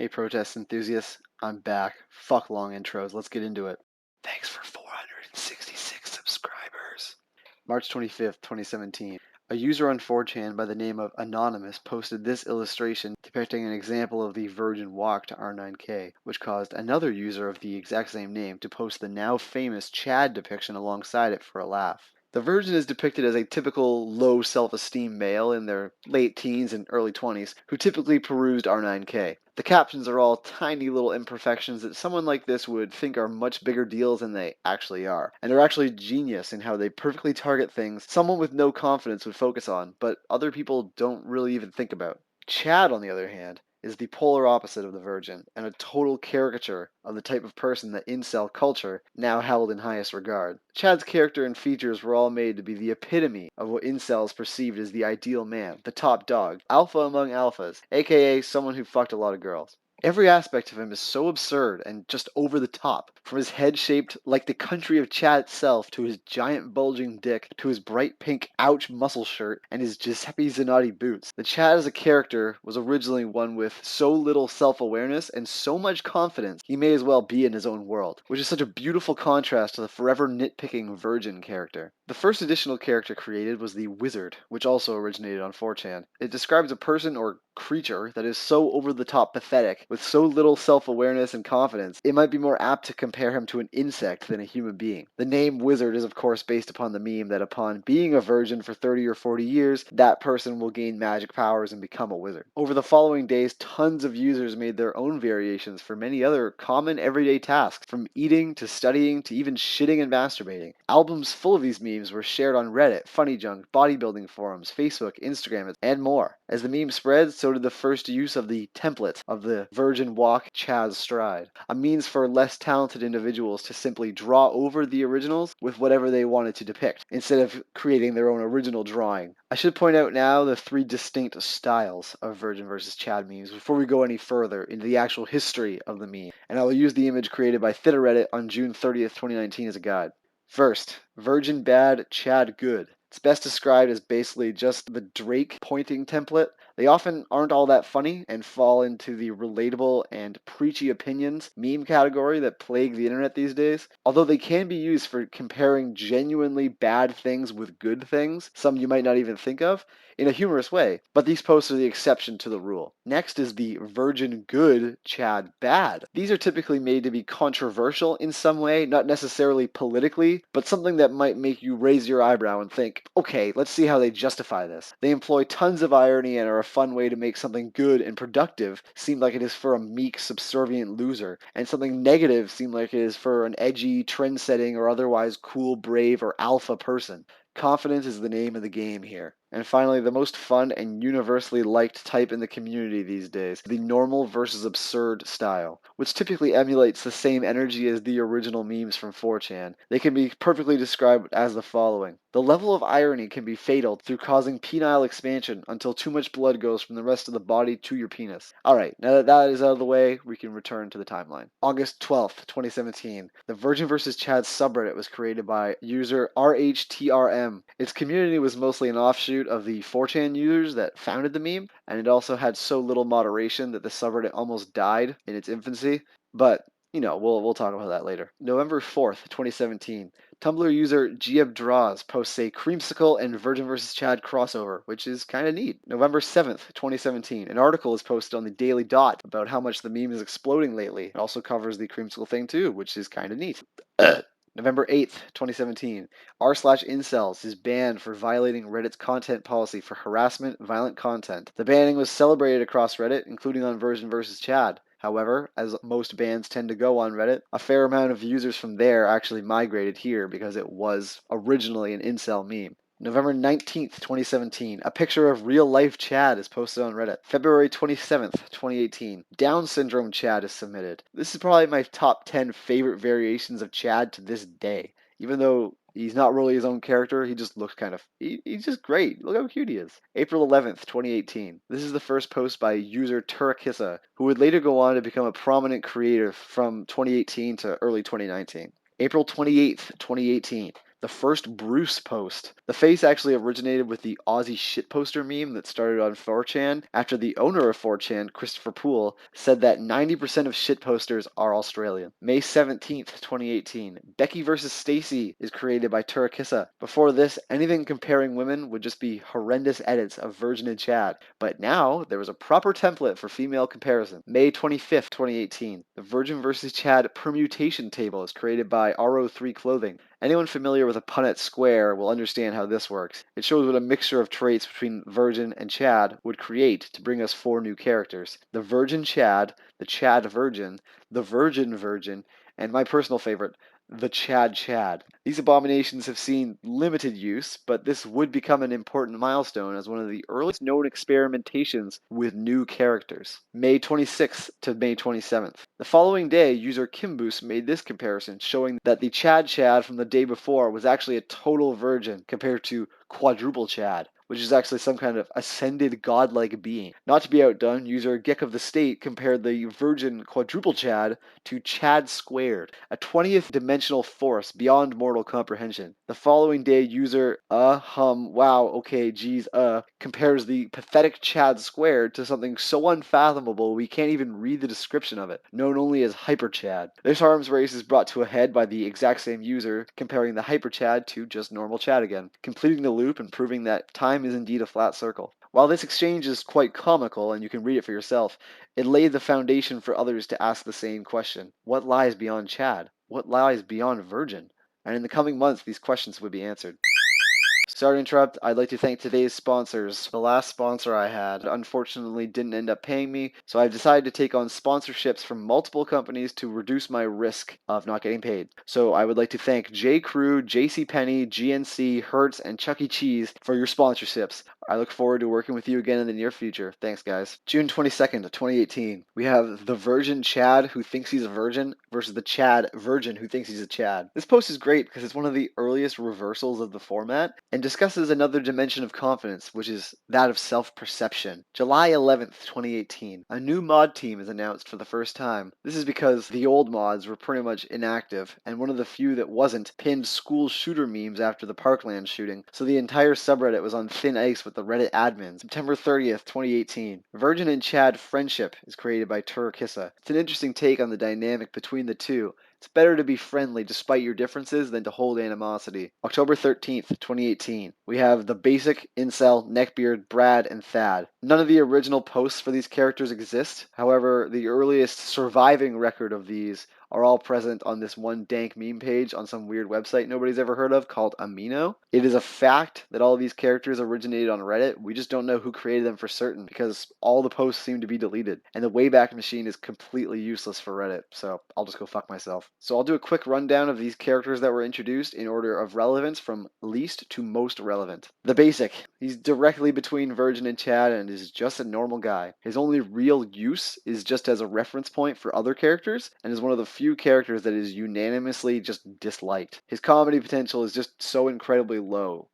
Hey, protest enthusiasts, I'm back. Fuck long intros, let's get into it. Thanks for 466 subscribers. March 25th, 2017. A user on 4chan by the name of Anonymous posted this illustration depicting an example of the Virgin Walk to R9K, which caused another user of the exact same name to post the now famous Chad depiction alongside it for a laugh. The Virgin is depicted as a typical low self-esteem male in their late teens and early 20s who typically perused R9K. The captions are all tiny little imperfections that someone like this would think are much bigger deals than they actually are, and are actually genius in how they perfectly target things someone with no confidence would focus on, but other people don't really even think about. Chad, on the other hand, is the polar opposite of the Virgin, and a total caricature of the type of person that incel culture now held in highest regard. Chad's character and features were all made to be the epitome of what incels perceived as the ideal man, the top dog, alpha among alphas, aka someone who fucked a lot of girls. Every aspect of him is so absurd and just over the top, from his head shaped like the country of Chad itself to his giant bulging dick to his bright pink ouch muscle shirt and his Giuseppe Zanotti boots. The Chad as a character was originally one with so little self-awareness and so much confidence he may as well be in his own world, which is such a beautiful contrast to the forever nitpicking Virgin character. The first additional character created was the Wizard, which also originated on 4chan. It describes a person or creature that is so over-the-top pathetic, with so little self-awareness and confidence, it might be more apt to compare him to an insect than a human being. The name Wizard is of course based upon the meme that upon being a virgin for 30 or 40 years, that person will gain magic powers and become a wizard. Over the following days, tons of users made their own variations for many other common everyday tasks, from eating to studying to even shitting and masturbating. Albums full of these memes were shared on Reddit, Funny Junk, bodybuilding forums, Facebook, Instagram, and more. As the meme spread, so did the first use of the template of the Virgin Walk Chaz Stride, a means for less talented individuals to simply draw over the originals with whatever they wanted to depict, instead of creating their own original drawing. I should point out now the three distinct styles of Virgin versus Chad memes before we go any further into the actual history of the meme, and I will use the image created by ThitterReddit on June 30th, 2019 as a guide. First, Virgin bad, Chad good. It's best described as basically just the Drake pointing template. They often aren't all that funny and fall into the relatable and preachy opinions meme category that plague the internet these days. Although they can be used for comparing genuinely bad things with good things, some you might not even think of, in a humorous way, but these posts are the exception to the rule. Next is the Virgin good, Chad bad. These are typically made to be controversial in some way, not necessarily politically, but something that might make you raise your eyebrow and think, okay, let's see how they justify this. They employ tons of irony and are a fun way to make something good and productive seem like it is for a meek, subservient loser, and something negative seem like it is for an edgy, trend-setting, or otherwise cool, brave, or alpha person. Confidence is the name of the game here. And finally, the most fun and universally liked type in the community these days, the normal versus absurd style, which typically emulates the same energy as the original memes from 4chan. They can be perfectly described as the following. The level of irony can be fatal through causing penile expansion until too much blood goes from the rest of the body to your penis. Alright, now that that is out of the way, we can return to the timeline. August 12th, 2017. The Virgin vs. Chad subreddit was created by user RHTRM. Its community was mostly an offshoot of the 4chan users that founded the meme, and it also had so little moderation that the subreddit almost died in its infancy. But we'll talk about that later. November 4th, 2017. Tumblr user Giabdraws posts a creamsicle and Virgin vs. Chad crossover, which is kind of neat. November 7th, 2017. An article is posted on the Daily Dot about how much the meme is exploding lately. It also covers the creamsicle thing too, which is kind of neat. November 8th, 2017. r/incels is banned for violating Reddit's content policy for harassment, violent content. The banning was celebrated across Reddit, including on Virgin vs. Chad. However, as most bans tend to go on Reddit, a fair amount of users from there actually migrated here because it was originally an incel meme. November 19th, 2017. A picture of real-life Chad is posted on Reddit. February 27th, 2018. Down syndrome Chad is submitted. This is probably my top 10 favorite variations of Chad to this day. Even though he's not really his own character, he just looks kind of... He's just great. Look how cute he is. April 11th, 2018. This is the first post by user Turakissa, who would later go on to become a prominent creator from 2018 to early 2019. April 28th, 2018. The first Bruce post. The face actually originated with the Aussie shitposter meme that started on 4chan after the owner of 4chan, Christopher Poole, said that 90% of shitposters are Australian. May 17th, 2018. Becky vs. Stacy is created by Turakissa. Before this, anything comparing women would just be horrendous edits of Virgin and Chad. But now, there was a proper template for female comparison. May 25th, 2018. The Virgin vs. Chad permutation table is created by RO3 Clothing. Anyone familiar with a Punnett square will understand how this works. It shows what a mixture of traits between Virgin and Chad would create to bring us 4 new characters. The Virgin Chad, the Chad Virgin, the Virgin Virgin, and my personal favorite, the Chad Chad. These abominations have seen limited use, but this would become an important milestone as one of the earliest known experimentations with new characters. May 26th to May 27th. The following day, user Kimboos made this comparison, showing that the Chad Chad from the day before was actually a total virgin compared to quadruple Chad, which is actually some kind of ascended godlike being. Not to be outdone, user Geck of the State compared the virgin quadruple Chad to Chad squared, a 20th dimensional force beyond mortal comprehension. The following day, user compares the pathetic Chad squared to something so unfathomable we can't even read the description of it, known only as Hyper Chad. This arms race is brought to a head by the exact same user comparing the Hyper Chad to just normal Chad again, completing the loop and proving that time is indeed a flat circle. While this exchange is quite comical, and you can read it for yourself, it laid the foundation for others to ask the same question. What lies beyond Chad? What lies beyond Virgin? And in the coming months, these questions would be answered. Sorry to interrupt, I'd like to thank today's sponsors. The last sponsor I had unfortunately didn't end up paying me, so I've decided to take on sponsorships from multiple companies to reduce my risk of not getting paid. So I would like to thank J. Crew, JCPenney, GNC, Hertz, and Chuck E. Cheese for your sponsorships. I look forward to working with you again in the near future. Thanks, guys. June 22nd, 2018. We have the Virgin Chad who thinks he's a virgin versus the Chad Virgin who thinks he's a Chad. This post is great because it's one of the earliest reversals of the format and discusses another dimension of confidence, which is that of self-perception. July 11th, 2018. A new mod team is announced for the first time. This is because the old mods were pretty much inactive, and one of the few that wasn't pinned school shooter memes after the Parkland shooting, so the entire subreddit was on thin ice with the Reddit admins. September 30th, 2018. Virgin and Chad Friendship is created by Turakissa. It's an interesting take on the dynamic between the two. It's better to be friendly despite your differences than to hold animosity. October 13th, 2018. We have the basic, Incel, Neckbeard, Brad, and Thad. None of the original posts for these characters exist. However, the earliest surviving record of these are all present on this one dank meme page on some weird website nobody's ever heard of called Amino. It is a fact that all of these characters originated on Reddit. We just don't know who created them for certain because all the posts seem to be deleted. And the Wayback Machine is completely useless for Reddit, so I'll just go fuck myself. So I'll do a quick rundown of these characters that were introduced in order of relevance from least to most relevant. The basic. He's directly between Virgin and Chad and is just a normal guy. His only real use is just as a reference point for other characters and is one of the few characters that is unanimously just disliked. His comedy potential is just so incredibly low.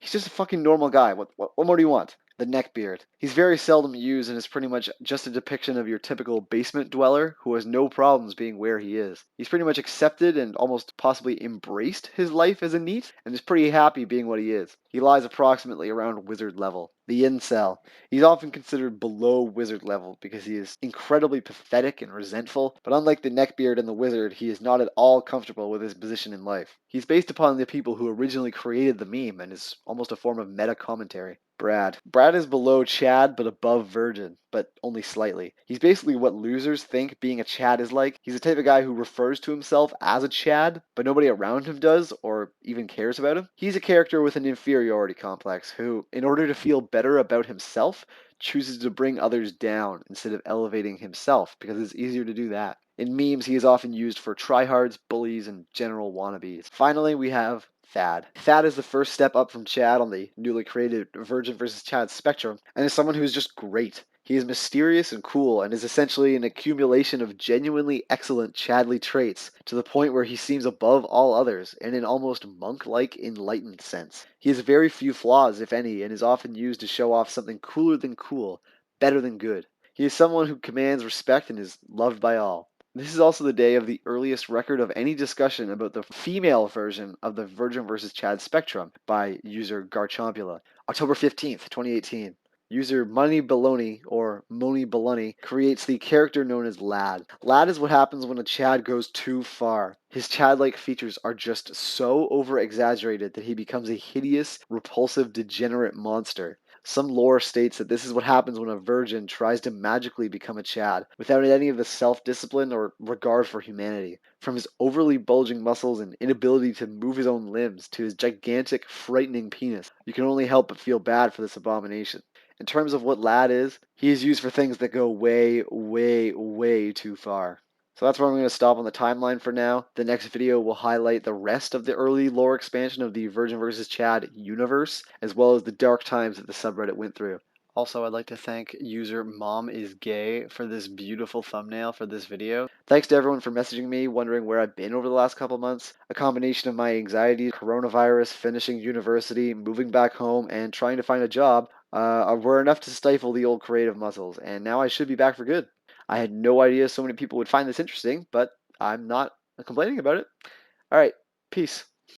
He's just a fucking normal guy. What more do you want? The neckbeard. He's very seldom used and is pretty much just a depiction of your typical basement dweller who has no problems being where he is. He's pretty much accepted and almost possibly embraced his life as a NEET and is pretty happy being what he is. He lies approximately around wizard level. The incel. He's often considered below wizard level because he is incredibly pathetic and resentful, but unlike the neckbeard and the wizard, he is not at all comfortable with his position in life. He's based upon the people who originally created the meme and is almost a form of meta commentary. Brad. Brad is below Chad but above Virgin, but only slightly. He's basically what losers think being a Chad is like. He's the type of guy who refers to himself as a Chad, but nobody around him does or even cares about him. He's a character with an inferiority complex who, in order to feel better about himself, chooses to bring others down instead of elevating himself because it's easier to do that. In memes, he is often used for tryhards, bullies, and general wannabes. Finally, we have Thad. Thad is the first step up from Chad on the newly created Virgin versus Chad spectrum, and is someone who is just great. He is mysterious and cool, and is essentially an accumulation of genuinely excellent Chadly traits, to the point where he seems above all others, in an almost monk-like enlightened sense. He has very few flaws, if any, and is often used to show off something cooler than cool, better than good. He is someone who commands respect and is loved by all. This is also the day of the earliest record of any discussion about the female version of the Virgin versus Chad spectrum by user Garchompula. October 15th, 2018. User Money Baloney or Moni Baloney creates the character known as Lad. Lad is what happens when a Chad goes too far. His Chad-like features are just so over-exaggerated that he becomes a hideous, repulsive, degenerate monster. Some lore states that this is what happens when a virgin tries to magically become a Chad, without any of the self-discipline or regard for humanity. From his overly bulging muscles and inability to move his own limbs to his gigantic, frightening penis, you can only help but feel bad for this abomination. In terms of what Lad is, he is used for things that go way, way, way too far. So that's where I'm going to stop on the timeline for now. The next video will highlight the rest of the early lore expansion of the Virgin vs. Chad universe, as well as the dark times that the subreddit went through. Also, I'd like to thank user Mom is Gay for this beautiful thumbnail for this video. Thanks to everyone for messaging me, wondering where I've been over the last couple months. A combination of my anxiety, coronavirus, finishing university, moving back home, and trying to find a job were enough to stifle the old creative muscles, and now I should be back for good. I had no idea so many people would find this interesting, but I'm not complaining about it. All right, peace.